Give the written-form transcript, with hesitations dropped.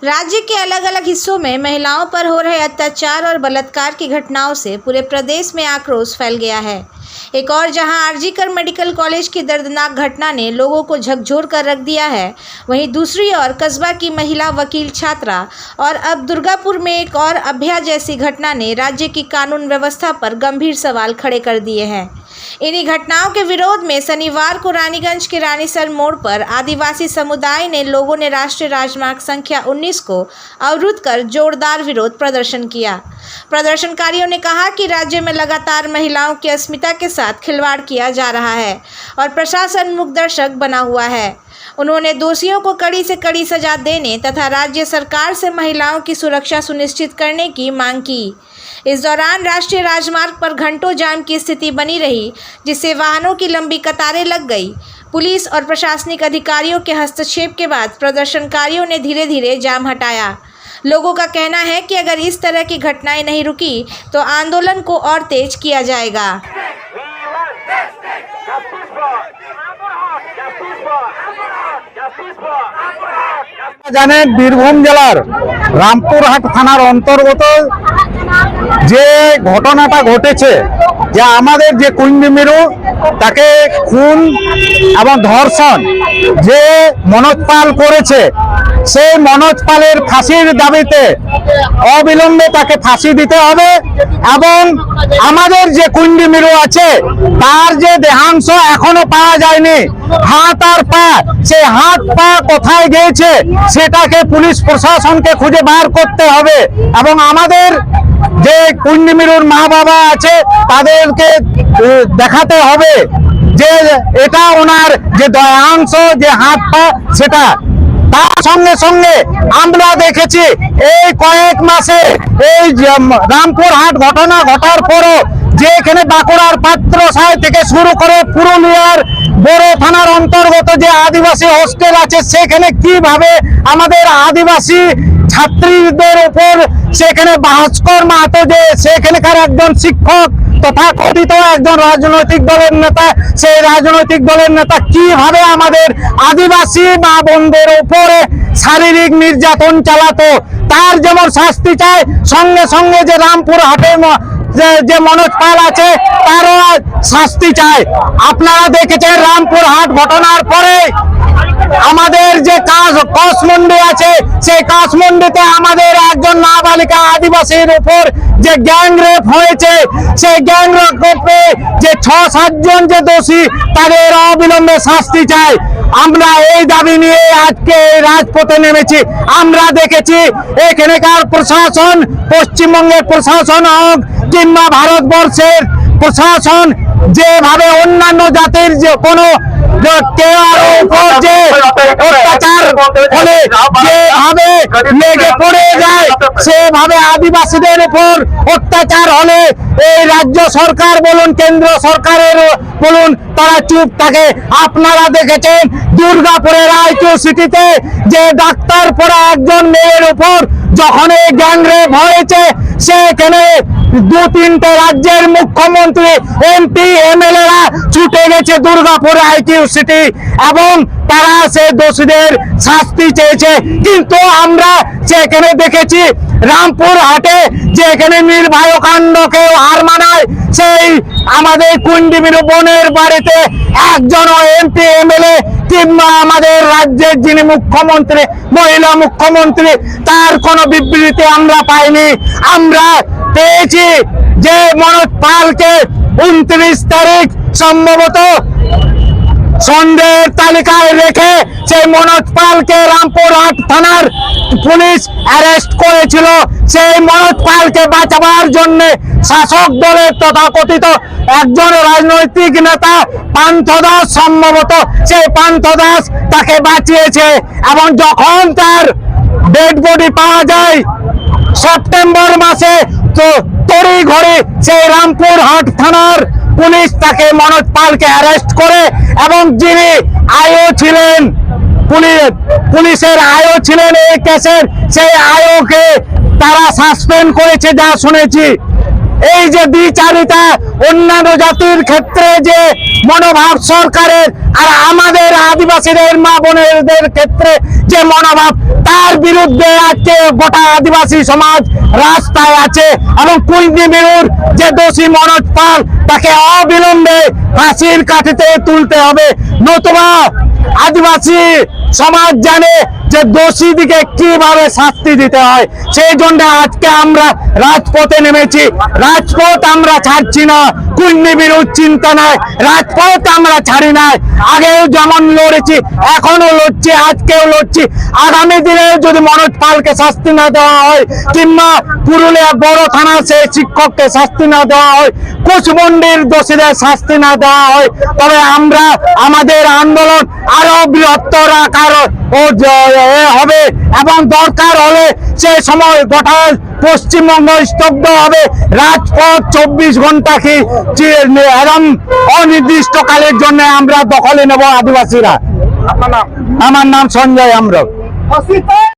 राज्य के अलग अलग हिस्सों में महिलाओं पर हो रहे अत्याचार और बलात्कार की घटनाओं से पूरे प्रदेश में आक्रोश फैल गया है। एक और जहां आरजीकर मेडिकल कॉलेज की दर्दनाक घटना ने लोगों को झकझोर कर रख दिया है, वहीं दूसरी ओर कस्बा की महिला वकील छात्रा और अब दुर्गापुर में एक और अभया जैसी घटना ने राज्य की कानून व्यवस्था पर गंभीर सवाल खड़े कर दिए हैं। इन्हीं घटनाओं के विरोध में शनिवार को रानीगंज के रानीसर मोड़ पर आदिवासी समुदाय ने लोगों ने राष्ट्रीय राजमार्ग संख्या 19 को अवरुद्ध कर जोरदार विरोध प्रदर्शन किया। प्रदर्शनकारियों ने कहा कि राज्य में लगातार महिलाओं की अस्मिता के साथ खिलवाड़ किया जा रहा है और प्रशासन मूकदर्शक बना हुआ है। उन्होंने दोषियों को कड़ी से कड़ी सजा देने तथा राज्य सरकार से महिलाओं की सुरक्षा सुनिश्चित करने की मांग की। इस दौरान राष्ट्रीय राजमार्ग पर घंटों जाम की स्थिति बनी रही, जिससे वाहनों की लंबी कतारें लग गई। पुलिस और प्रशासनिक अधिकारियों के हस्तक्षेप के बाद प्रदर्शनकारियों ने धीरे धीरे जाम हटाया। लोगों का कहना है कि अगर इस तरह की घटनाएं नहीं रुकी तो आंदोलन को और तेज किया जाएगा। জানেন বীরভূম জেলার রামপুরহাট থানার অন্তর্গত যে ঘটনাটা ঘটেছে, যে আমাদের যে কুইন্ডি মিরু তাকে খুন এবং ধর্ষণ যে মনোজ পাল করেছে, সেই মনোজ পালের ফাঁসির দাবিতে অবিলম্বে তাকে ফাঁসি দিতে হবে এবং আমাদের যে কুইন্ডি মিরু আছে তার যে দেহাংশ এখনো পাওয়া যায়নি, হাত আর পা, সেই হাত পা কোথায় গিয়েছে সেটাকে পুলিশ প্রশাসনকে খুঁজে বার করতে হবে এবং আমাদের যে কুইন্ডি মিরুর মা বাবা আছে তাদেরকে দেখাতে হবে যে এটা ওনার যে দেহাংশ, যে হাত পা, সেটা। তার সঙ্গে সঙ্গে আমরা দেখেছি এই কয়েক মাসে এই রামপুরহাট ঘটনা ঘটার পরও যে এখানে বাঁকুড়ার পাত্রসায় থেকে শুরু করে পুরুলিয়ার বড় থানার অন্তর্গত যে আদিবাসী হোস্টেল আছে সেখানে কিভাবে আমাদের আদিবাসী ছাত্রীদের উপর সেখানে ভাস্কর মাহাতো যে সেখানকার একজন শিক্ষক তথা কথিত একজন রাজনৈতিক দলের নেতা, সেই রাজনৈতিক দলের নেতা কিভাবে আমাদের আদিবাসী মা বোনদের উপরে শারীরিক নির্যাতন চালাতো, তার যেমন শাস্তি চাই, সঙ্গে সঙ্গে যে রামপুরহাটে যে মনোজ পাল আছে তারও শাস্তি চাই। আপনারা দেখেছেন রামপুরহাট ঘটনার পরে আমাদের যে কাশমন্ডি আছে, সেই কাশমন্ডিতে আমাদের একজন নাবালিকা আদিবাসীর উপর যে গ্যাং রেপ হয়েছে, সেই গ্যাং রেপে যে 6-7 জন যে দোষী তাদের অবিলম্বে শাস্তি চাই। আমরা এই দাবি নিয়ে আজকে রাজপথে নেমেছি। আমরা দেখেছি এখানকার প্রশাসন, পশ্চিমবঙ্গের প্রশাসন হোক কিংবা ভারতবর্ষের প্রশাসন, যেভাবে অন্যান্য জাতির যে কোনো উপর যে অত্যাচার ফলে যেভাবে লেগে পড়ে যায়, সেভাবে আদিবাসীদের উপর অত্যাচার হলে এই রাজ্য সরকার বলুন, কেন্দ্র সরকারের বলুন, তারা চুপ থাকে। আপনারা দেখেছেন দুর্গাপুরের আইকিউ সিটিতে যে ডাক্তার পড়া একজন মেয়ের উপর যখন এই গ্যাং রেপ হয়েছে, সেখানে 2-3টে রাজ্যের মুখ্যমন্ত্রী, এমপি, এমএলএরা ছুটে গেছে দুর্গাপুর আইকিউ সিটি এবং তারা সে দোষীদের শাস্তি চেয়েছে। কিন্তু আমরা সেখানে দেখেছি রামপুরহাটে যেখানে নির্ভয় কাণ্ডকে হার মানায়, সেই আমাদের কুইন্ডি মিরু বোনের বাড়িতে একজনও এমপি, এমএলএ কিংবা আমাদের রাজ্যের যিনি মুখ্যমন্ত্রী, মহিলা মুখ্যমন্ত্রী, তার কোনো বিবৃতি আমরা পাইনি। আমরা পেয়েছি যে মনোজ পালকে 29 তারিখ সম্ভবত সন্দেহের তালিকায় রেখে সেই মনোজ পালকে রামপুরহাট থানার পুলিশ অ্যারেস্ট করেছিল। সেই মনোজ পালকে বাঁচাবার জন্য শাসক দলের তথাকথিত একজন রাজনৈতিক নেতা পান্থ দাস, সম্ভবত সেই পান্থ দাস তাকে বাঁচিয়েছে এবং যখন তার ডেড বডি পাওয়া যায় সেপ্টেম্বর মাসে, তো তড়িঘড়ি সেই রামপুরহাট থানার পুলিশ তাকে মনোজ পালকে অ্যারেস্ট করে এবং যিনি আইও ছিলেন, পুলিশের আইও ছিলেন এই কেসের, সেই আইওকে তারা সাসপেন্ড করেছে যা শুনেছি। এই যে দ্বিচারিতা, অন্যান্য জাতির ক্ষেত্রে যে মনোভাব সরকারের, আর আমাদের আদিবাসীদের মা বোনেদের ক্ষেত্রে যে মনোভাব, তার বিরুদ্ধে আজকে গোটা আদিবাসী সমাজ রাস্তায় আছে। এবং কুইন্দিমিরুর যে দোষী মনোজ পাল, তাকে অবিলম্বে ফাঁসির কাঠিতে তুলতে হবে, নতুবা আদিবাসী সমাজ জানে যে দোষীদিকে কিভাবে শাস্তি দিতে হয়। সেই জন্য আজকে আমরা রাজপথে নেমেছি। রাজপথ আমরা ছাড়ছি না, কুইন্দিমিরুর চিন্তা নাই, রাজপথ আমরা ছাড়ি নাই। আগেও যেমন লড়েছি, এখনো লড়ছি, আজকেও লড়ছি। আগামী দিনে যদি মনোজ পালকে শাস্তি না দেওয়া হয়, কিংবা পুরুলিয়া বড় থানা সেই শিক্ষককে শাস্তি না দেওয়া হয়, কুচমন্ডির দোষীদের শাস্তি না দেওয়া হয়, তবে আমরা আমাদের আন্দোলন আরো বৃহত্তর আকার হবে। এবং দরকার হলে সে সময় গোটা পশ্চিমবঙ্গ স্তব্ধ হবে। রাজপথ 24 ঘন্টা কি একদম অনির্দিষ্টকালের জন্য আমরা দখলে নেব আদিবাসীরা। আমার নাম সঞ্জয় আমরক।